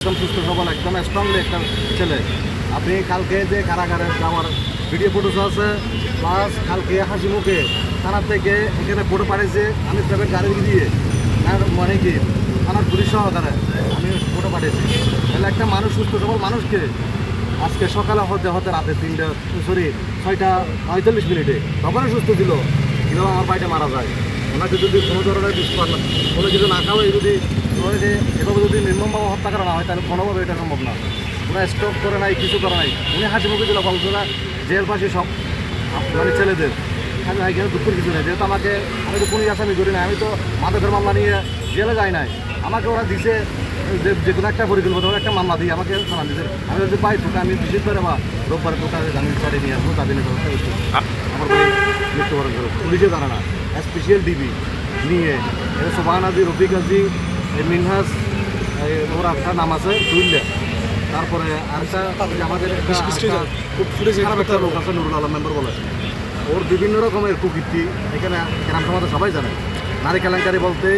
একদম সুস্থ সবল একদম স্ট্রংলি একটা ছেলে। আপনি কালকে যে কারাগারে যাওয়ার ভিডিও ফুটেজ আছে, প্লাস কালকে হাসি মুখে থানার থেকে এখানে ফটো পাঠিয়েছে আমি প্রাইভেট গাড়ি দিয়ে, আর মানে কি থানার পুলিশ সহকারে আমি ফটো পাঠিয়েছি। তাহলে একটা মানুষ সুস্থ সবল মানুষকে আজকে সকালে হতে হতে রাতে 6:45 তখনই সুস্থ ছিল, কীভাবে আমার বাড়িতে মারা যায়। ওনাকে যদি কোনো ধরনের কোনো কিছু না খাওয়াই যদি এভাবে যদি নির্মমভাবে হত্যা করা না হয় তাহলে কোনোভাবে এটা সম্ভব না। ওরা স্টপ করে নাই, কিছু করে নাই। উনি হাসি মুখে দিল বলতোরা জেল পাশে সব মানে ছেলেদের আমি এখানে দুঃখের কিছু নেই, যেহেতু আমি তো কোনো আসামি করি না, আমি তো মাদকের মামলা নিয়ে জেলে যাই নাই। আমাকে ওরা দিছে যে কোনো একটা পরিকল্পনা একটা মামলা দিয়ে আমাকে জানান দিচ্ছে। আমি যদি পাই তোকে আমি বৃহস্পতিবার বা রোববার তোকে জামিন ছাড়িয়ে নিয়ে আসবো, জামিনের ব্যবস্থা করছি। আমার ভাই মৃত্যুবরণ করো, পুলিশে জানে না, স্পেশাল ডিবি নিয়ে সোবাহান আজি, রফিক আজি, মিনহাস, ওর একটা নাম আছে দুইলে, তারপরে আরেকটা আমাদের খুব খারাপ একটা লোক আছে নুরুল আলম মেম্বার বলে, ওর বিভিন্ন রকমের কুকীর্তি এখানে গ্রাম সমাজে সবাই জানে। নারী কেলেঙ্কারি বলতে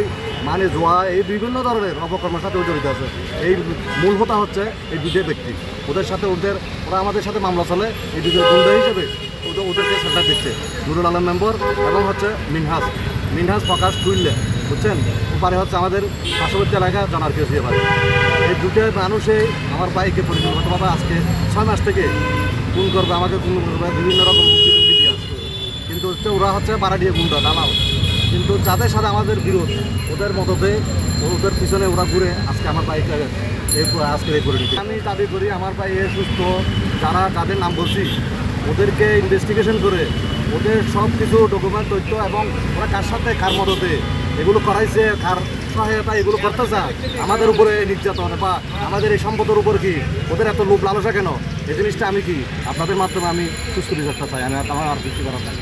মানে জোয়া, এই বিভিন্ন ধরনের অপকর্মের সাথে জড়িত আছে। এই মূল হোতা হচ্ছে এই দুটো ব্যক্তি, ওদের সাথে ওরা আমাদের সাথে মামলা চলে, এই দুজন গুন্ডা হিসেবে ওদেরকে সেন্টার দিচ্ছে। নুরুল আলম মেম্বার এবং হচ্ছে মিনহাস প্রকাশ তুইলে, বুঝছেন, ওপারে হচ্ছে আমাদের পার্শ্ববর্তী এলাকা জানার কেউ দিয়ে পারে। এই দুটো মানুষে আমার বাইকে পরিকল্পিতভাবে আজকে 6 মাস থেকে খুন করবে, আমাকে খুন করবে, বিভিন্ন রকম দিয়ে আসবে। কিন্তু ওরা হচ্ছে বারাডিয়া গুন্ডা দালাল, কিন্তু যাদের সাথে আমাদের বিরোধ ওদের মততে ওদের পিছনে ওরা ঘুরে আজকে আমার বাইকে আজকে এই করে নিচ্ছে। আমি দাবি করি আমার ভাই সুস্থ, যাদের নাম বলছি ওদেরকে ইনভেস্টিগেশন করে ওদের সব কিছু ডকুমেন্ট তথ্য এবং ওরা কার সাথে কার মদতে এগুলো করাইছে, কার সহায়তা এগুলো করতেছে আমাদের উপরে নির্যাতন বা আমাদের এই সম্পদের উপর কি ওদের এত লোভ লালসা কেন, এই জিনিসটা আমি কি আপনাদের মাধ্যমে আমি সুস্থ বিচারটা চাই। আমি আমার আর কিছু করার চাই।